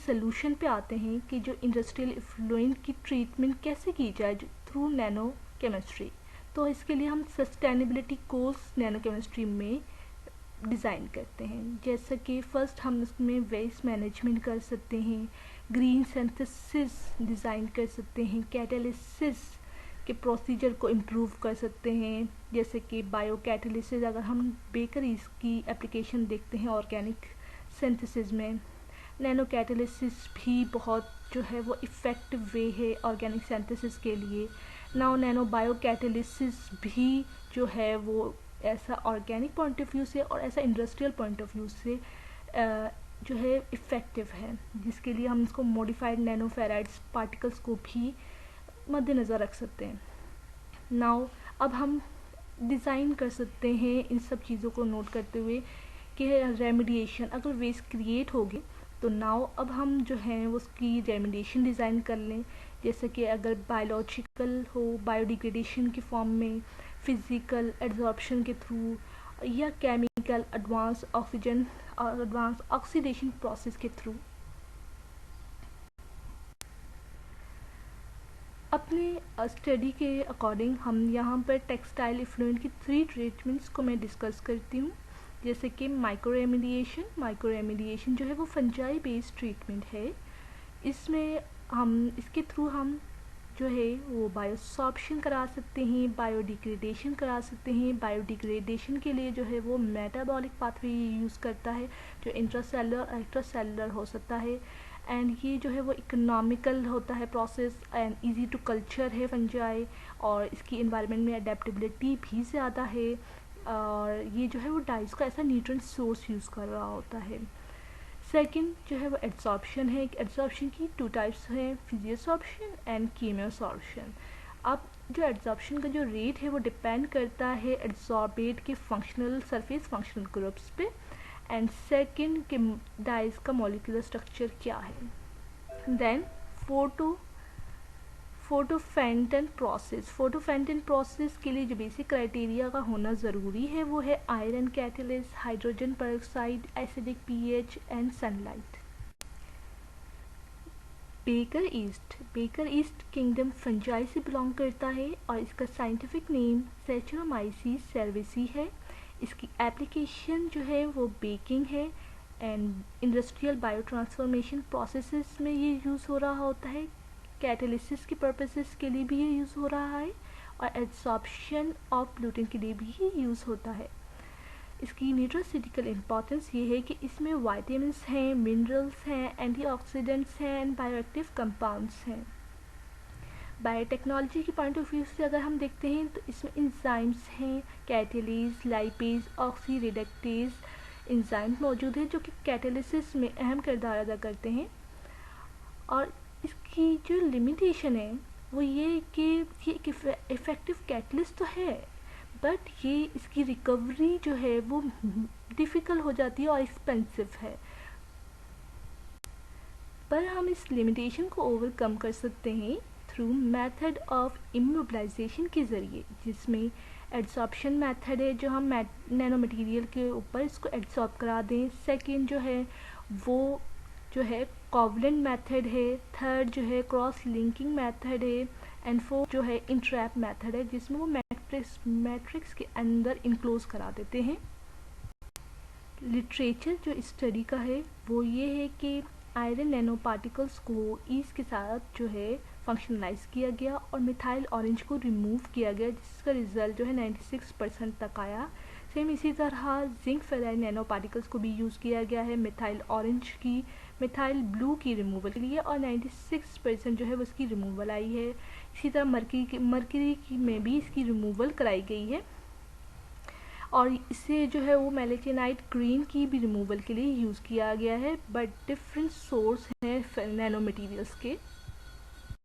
Solution पे आते हैं कि जो इंडस्ट्रियल इफ्लुएंट की ट्रीटमेंट कैसे की जाए थ्रू नैनो केमिस्ट्री। तो इसके लिए हम सस्टेनेबिलिटी कोर्स नैनो केमिस्ट्री में डिज़ाइन करते हैं। जैसे कि फ़र्स्ट हम इसमें वेस्ट मैनेजमेंट कर सकते हैं, ग्रीन सिंथेसिस डिज़ाइन कर सकते हैं, कैटालिसिस के प्रोसीजर को इम्प्रूव कर सकते हैं, जैसे कि बायो कैटालिसिस। अगर हम बेकरीज की एप्लीकेशन देखते हैं ऑर्गेनिक सिंथेसिस में, नैनो कैटालिसिस भी बहुत जो है वो इफ़ेक्टिव वे है ऑर्गेनिक सिंथेसिस के लिए। नैनो बायो कैटालिसिस भी जो है वो ऐसा ऑर्गेनिक पॉइंट ऑफ व्यू से और ऐसा इंडस्ट्रियल पॉइंट ऑफ व्यू से जो है इफ़ेक्टिव है, जिसके लिए हम इसको मॉडिफाइड नैनो फेराइड्स पार्टिकल्स को भी मद्देनज़र रख सकते हैं। नाउ अब हम डिज़ाइन कर सकते हैं इन सब चीज़ों को नोट करते हुए कि रेमिडिएशन अगर वेस्ट क्रिएट होगी तो नाउ अब हम जो है उसकी रेमिडिएशन डिज़ाइन कर लें। जैसे कि अगर बायोलॉजिकल हो, बायोडिग्रेडेशन के फॉर्म में, फिज़िकल एड्जॉर्प्शन के थ्रू, या केमिकल एडवांस ऑक्सीजन और एडवांस ऑक्सीडेशन प्रोसेस के थ्रू। अपने स्टडी के अकॉर्डिंग हम यहाँ पर टेक्सटाइल इफ्लुएंट की 3 ट्रीटमेंट्स को मैं डिस्कस करती हूँ। जैसे कि माइक्रो रेमिडिएशन जो है वो फंजाई बेस्ड ट्रीटमेंट है। इसमें इसके थ्रू हम जो है वो बायोसॉर्प्शन करा सकते हैं, बायोडिग्रेडेशन करा सकते हैं। बायोडिग्रेडेशन के लिए जो है वो मेटाबॉलिक पाथवे यूज़ करता है जो इंट्रासेलुलर एक्स्ट्रासेलुलर हो सकता है। एंड ये जो है वो इकोनॉमिकल होता है process and easy to culture है फंजाई, और इसकी एनवायरनमेंट में अडेप्टेबिलिटी भी ज़्यादा है। और ये जो है वो डाइस का ऐसा न्यूट्रिएंट सोर्स यूज़ कर रहा होता है। सेकंड जो है वो एड्सॉर्प्शन है। एड्सॉर्प्शन की 2 टाइप्स हैं, फिजियोसॉर्प्शन एंड कीमियोसॉर्प्शन। अब जो एड्सॉर्प्शन का जो रेट है वो डिपेंड करता है एड्सॉर्बेट के फंक्शनल सरफेस फंक्शनल ग्रुप्स पे, एंड सेकंड के डाइस का मॉलिक्यूलर स्ट्रक्चर क्या है। देन फोटोफेंटन प्रोसेस के लिए जो बेसिक क्राइटेरिया का होना ज़रूरी है वो है iron catalyst, hydrogen peroxide, acidic pH and sunlight. Baker yeast kingdom fungi से बिलोंग करता है और इसका साइंटिफिक नेम सैचुरोमाइसीस सेर्वेसी है। इसकी एप्लीकेशन जो है वो बेकिंग है and industrial bio transformation processes में ये यूज़ हो रहा होता है। कैटालिसिस के पर्पसेस के लिए भी ये यूज़ हो रहा है और एब्सॉर्प्शन ऑफ ग्लूटेन के लिए भी ये यूज़ होता है। इसकी न्यूट्रास्यूटिकल इम्पॉर्टेंस ये है कि इसमें वाइटामिन्स हैं, मिनरल्स हैं, एंटीऑक्सीडेंट्स हैं एंड बायोएक्टिव कंपाउंड्स हैं। बायोटेक्नोलॉजी के पॉइंट ऑफ व्यू से अगर हम देखते हैं तो इसमें इंजाइम्स हैं, कैटेलीज, लाइपेज, ऑक्सी रिडक्टेज इंजाइम मौजूद है जो कि कैटालिसिस में अहम किरदार अदा करते हैं। और इसकी जो लिमिटेशन है वो ये कि ये एक इफ़ेक्टिव कैटलिस्ट तो है, बट ये इसकी रिकवरी जो है वो डिफ़िकल्ट हो जाती है और एक्सपेंसिव है। पर हम इस लिमिटेशन को ओवरकम कर सकते हैं थ्रू मेथड ऑफ इमोबिलाइजेशन के ज़रिए, जिसमें एड्सॉर्प्शन मेथड है जो हम नैनो मटेरियल के ऊपर इसको एड्सॉर्ब करा दें। सेकेंड जो है वो जो है कोवलेंट मेथड है। थर्ड जो है क्रॉस लिंकिंग मेथड है एंड फोर्थ जो है इंट्रैप मेथड है जिसमें वो मैट्रिक्स के अंदर इनक्लोज करा देते हैं। लिटरेचर जो स्टडी का है वो ये है कि आयरन नैनो पार्टिकल्स को ईज के साथ जो है फंक्शनलाइज किया गया और मिथाइल ऑरेंज को रिमूव किया गया, जिसका रिजल्ट जो है 96% तक आया। सेम इसी तरह जिंक फेराइड नैनो पार्टिकल्स को भी यूज़ किया गया है मिथाइल ब्लू की रिमूवल के लिए और 96% जो है वो इसकी रिमूवल आई है। इसी तरह मर्करी में भी इसकी रिमूवल कराई गई है और इसे जो है वो मैलेटिनाइट ग्रीन की भी रिमूवल के लिए यूज़ किया गया है। बट डिफरेंट सोर्स हैं नैनो मटेरियल्स के।